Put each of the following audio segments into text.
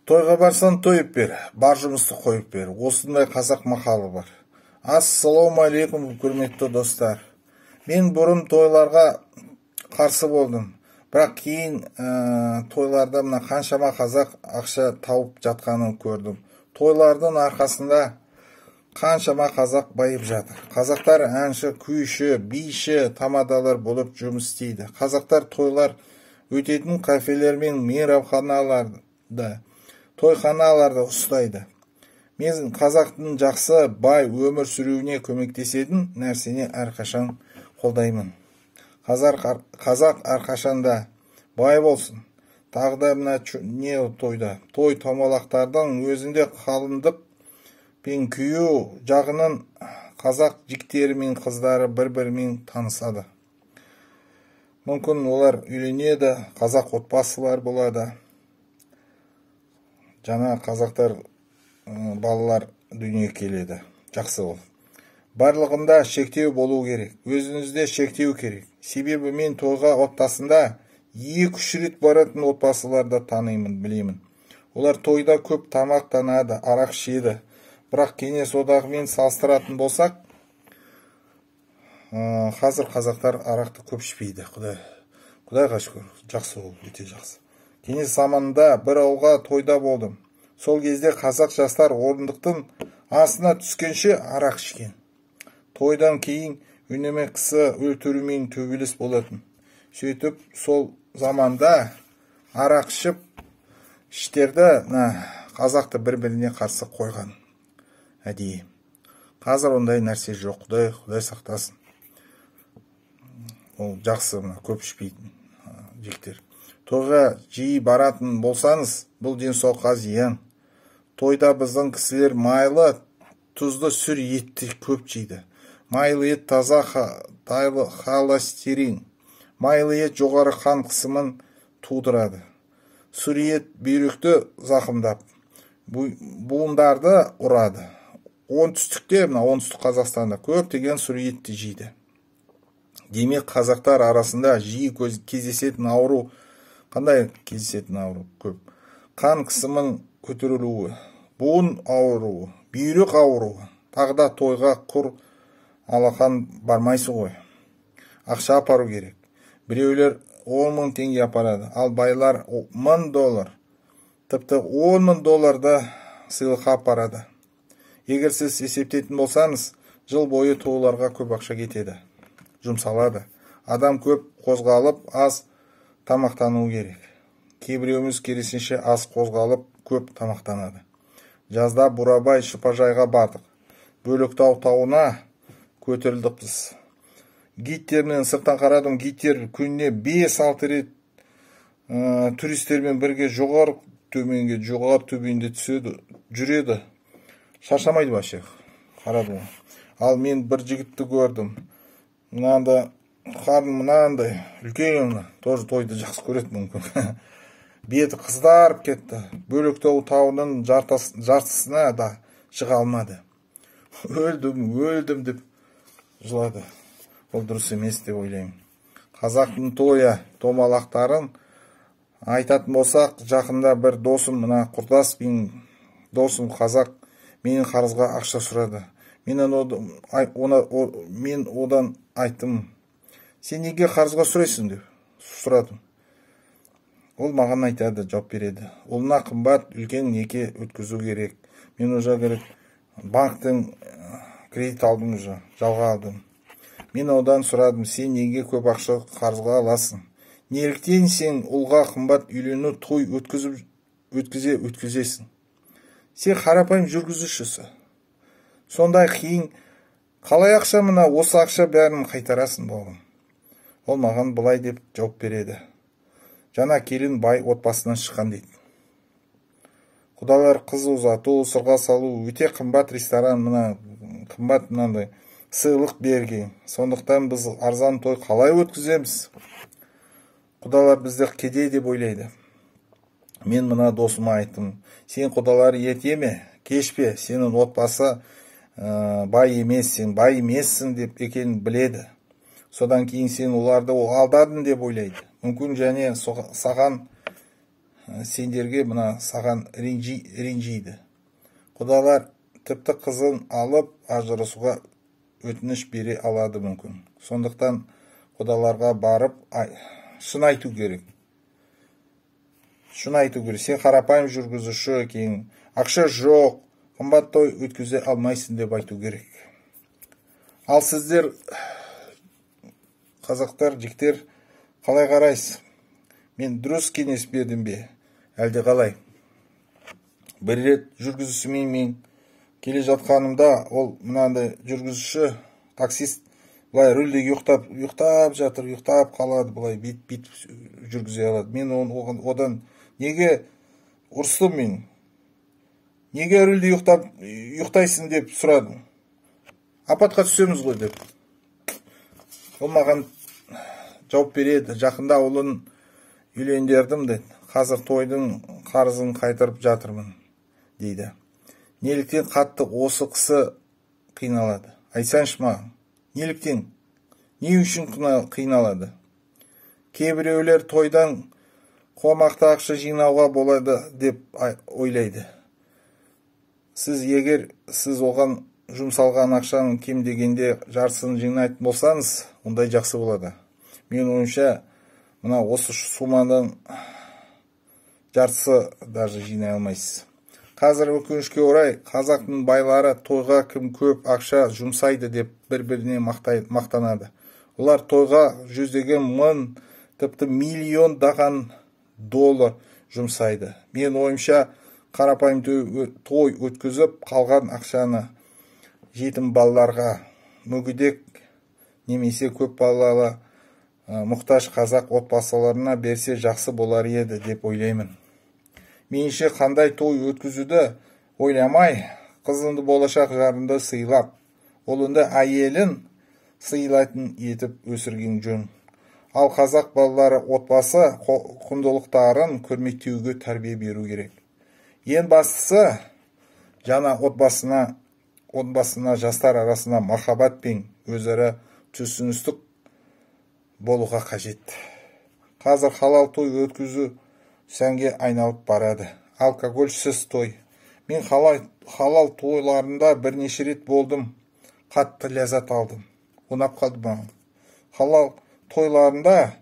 Тойға барсан тойып бер, бар жұмысты қойып бер. Осындай қазақ мақалы бар. Ассалауму алейкум, құрметті достар. Мен бұрын тойларға қарсы болдым. Бірақ кейін тойларда мына қаншама қазақ ақша тауып жатқанын көрдім. Тойлардың арқасында қаншама қазақ байып жатыр. Қазақтар әнші, күйші, биші, тамадалар болып жұмыс істейді. Қазақтар тойлар өтетін кафелер мен мейрамханаларда, тойханаларда ұстайды. Мен қазақтың жақсы, бай өмір сүруіне көмектесетін нәрсені әрқашан қолдаймын. Қазақ әрқашанда бай болсын. Тағы да мына не тойда? Той томалақтардың өзінде қалыңдық пен күйеу жағының қазақ жігіттері мен қыздары бір-бірімен танысады. Мүмкін олар үйленеді, қазақ отбасылар болады. Жаңа қазақтар балалар дүниеге келеді. Жақсы ол. Барлығында шектеу болу керек. Өзіңізде шектеу керек. Себебі мен тойға отбасында 2-3 рет баратын отбасыларды танимын, білемін. Олар тойда көп тамақтанады, арақ ішеді. Бірақ Кеңес одағымен салыстыратын болсақ, қазір қазақтар арақты көп ішпейді. Құдайға шүкір, жақсы ол, өте жақсы. Кеңес заманында бір ауылға тойда болдым. Сол кезде қазақ жастар орындықтың астына түскенше арақ ішкен. Тойдан кейін үнеме кісі өлтірумен төбелес болатын. Сөйтіп, сол заманда арақ ішіп, іштерді қазақты бір-біріне қарсы қойған. Әдейі. Қазір ондай нәрсе жоқ. Құдай сақтасын. Ол жақсы, көп ішпейтін жігіттер. Тойға жиі баратын болсаңыз, бұл денсаулыққа зиян. Тойда біздің кісілер майлы, тұзды сүр етті көп жейді. Майлы ет таза холестерин. Майлы ет жоғары қан қысымын тудырады. Сүр ет бүйректі зақымдап, буындарды ұрады. Оңтүстікте, оңтүстік Қазақстанда көптеген сүр етті жейді. Демек, қазақтар арасында жиі кездесетін ауру, қандай кездесетін ауру көп? Қан қысымын көтерілуі, буын ауруы, бүйрек ауруы. Тағда тойға құр алақан бармайсы ғой. Ақша апару керек. Біреулер 10 мың теңге апарады, ал байлар $1000, тіпті $10,000 сыйлыққа апарады. Егер сіз есептейтін болсаңыз, жыл бойы тойларға көп ақша кетеді, жұмсалады. Адам көп қозғалып, аз тамақтану керек. Кейбіреуіміз керісінше аз қозғалып, көп тамақтанады. Жазда Бурабай шипажайға бардық. Бөлектау тауына көтерілдік біз. Гидтермен сырттан қарадым, гидтер күніне 5-6 рет туристермен бірге жоғары төбенде түседі, жүреді. Шаршамайды башы, қарадым. Ал мен бір жігітті көрдім. Мынандай, үлкен, тоже тойды жақсы көреді мүмкін. Беті қыздарып кетті. Бөлектау тауының жартысына да шыға алмады. Өлдім деп жылады. Ол дұрыс емес деп ойлаймын. Қазақтың тойы, томалақтарын айтатын болсақ, жақында бір досым, құрдас мен досым қазақ менің қарызға ақша сұрады. Мен одан айттым, сен неге қарызға сұрайсың деп сұрадым. Ол маған айтады, жауап береді. Олына қымбат үлкен неке өткізу керек. Мен керек банктен кредит алдым, жалға алдым. Мен одан сұрадым, сен неге көп ақша қарызға аласың? Неліктен сен ұлға қымбат үйлену той өткізесің? Сен қарапайым жүргізушісі. Сондай қиын, қалай ақша осы ақша бәрін қайтарасың болғым? Ол маған бұлай деп жауап береді. Жаңа келін бай отбасынан шыққан дейді. Құдалар қыз ұзату, сырға салу, өте қымбат ресторан, қымбат сыйлық берген. Сондықтан біз арзан той қалай өткіземіз? Құдалар бізді кедей деп ойлайды. Мен досыма айттым, сен құдалар ертеме, кешпе, сенің отбасы бай емес, сен бай емессің деп екенін біледі. Содан кейін сен оларды алдадың деп ойлайды. Мүмкін және саған сендерге мына саған ренжиді. Құдалар тіпті қызын алып ажырасуға өтініш бере алады мүмкін. Сондықтан құдаларға барып шын айту керек. Сен қарапайым жүргізуші екен, ақша жоқ, қымбат той өткізе алмайсың деп айту керек. Ал сіздер, қазақтар, жігіттер, қалай қарайсыз? Мен дұрыс кеңес бердім бе? Әлде қалай? Бір рет жүргізушімен мен келе жатқанымда, ол мынандай жүргізуші, таксист, былай рөлде ұйықтап жатыр, ұйықтап қалады, былай бит жүргізе алады. Мен одан неге ұрыстым мен? Неге рөлде ұйықтайсың деп сұрадым. Апатқа түсеміз ғой деп. Ол маған жауап береді. Жақында ұлын үйлендірдім деді. Қазір тойдың қарызын қайтарып жатырмын дейді. Неліктен қатты осы қысы қиналады? Айтсаңшы маған. Неліктен? Не үшін қиналады? Кейбіреулер тойдан қомақты ақша жинауға болады деп ойлайды. Егер сіз оған жұмсалған ақшаның кем дегенде жартысын жинайтын болсаңыз, ондай жақсы болады. Мен ойымша, мына осы сумадан жартысы даже жинай алмайсыз. Қазір өкінішке орай, қазақтың байлары тойға кім көп ақша жұмсайды деп бір-біріне мақтанады. Олар тойға жүздеген мың, тіпті миллиондаған доллар жұмсайды. Мен ойымша, қарапайым той өткізіп қалған ақшаны жетім балаларға, мүгедек немесе көп балалы мұқтаж қазақ отбасыларына берсе жақсы болар еді деп ойлаймын. Меніңше қандай той өткізуді ойламай, қызыңды болашақ жарыңды сыйлап, ұлыңды әйелін сыйлайтын етіп өсірген жөн. Ал қазақ балалары отбасы құндылықтарын көрмектеуге тәрбие беру керек. Ең бастысы, жаңа отбасына жастар арасында махаббат пен өзара түсіністік болуға қажет. Қазір халал той өткізу сәнге айналып барады. Алкогольсіз той. Мен халал тойларында бірнеше рет болдым, қатты ләззат алдым. Ұнап қалды маған. Халал тойларында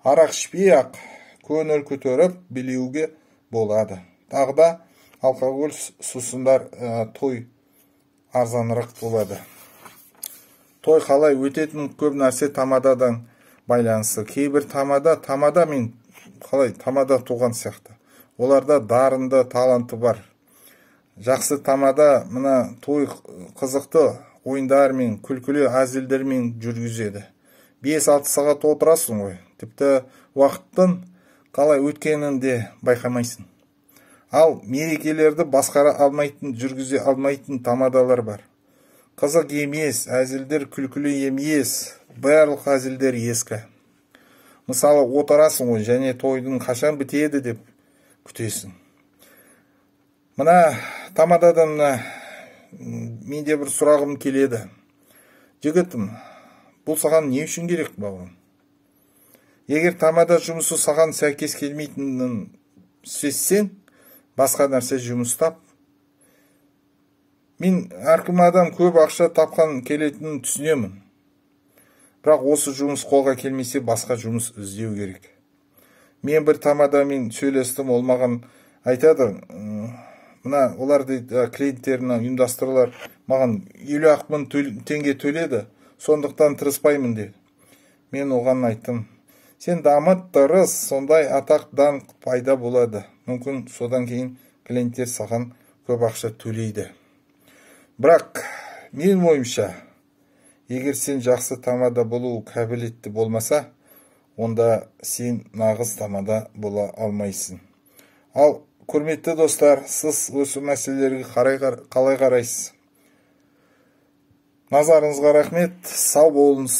арақ ішпей-ақ көңіл көтеріп билеуге болады. Тағы да алкоголь сусындар той арзанырақ болады. Той қалай өтетін көп нәрсе тамададан байланысты. Кейбір тамада мен қалай тамада туған сияқты. Оларда дарынды, таланты бар. Жақсы тамада мына той қызықты ойындармен, күлкілі әзілдермен жүргізеді. 5-6 сағат отырасың ғой. Тіпті уақыттың қалай өткенін де байқамайсың. Ал мерекелерді басқара алмайтын, жүргізе алмайтын тамадалар бар. Қызық емес, әзілдер күлкілі емес, барлық әзілдер ескі. Мысалы, отырасың ғой, және тойдың қашан бітеді деп күтесің. Мына тамададан менде бір сұрағым келеді. Жігітім, бұл саған не үшін керек, бауырым? Егер тамада жұмысы саған сәйкес келмейтінін сезсең, басқа нәрсе жұмыстап. Мен әркім адам көп ақша тапқан келетінін түсінемін. Бірақ осы жұмыс қолға келмесе, басқа жұмыс іздеу керек. Мен бір тамадамен сөйлестім, ол маған айтады, мына олар дейді, клиенттеріне ұйымдастырылар, маған 50.000 теңге төледі, сондықтан тырыспаймын деді. Мен оған айттым, сен дамыт тырыс, сондай атақ даңқ пайда болады. Мүмкін содан кейін клиенттер саған көп ақша төлейді. Бірақ мен ойымша, егер сен жақсы тамада болу қабілетті болмаса, онда сен нағыз тамада бола алмайсың. Ал құрметті достар, сіз осы мәселелерге қалай қарайсыз? Назарыңызға рахмет, сау болыңыз.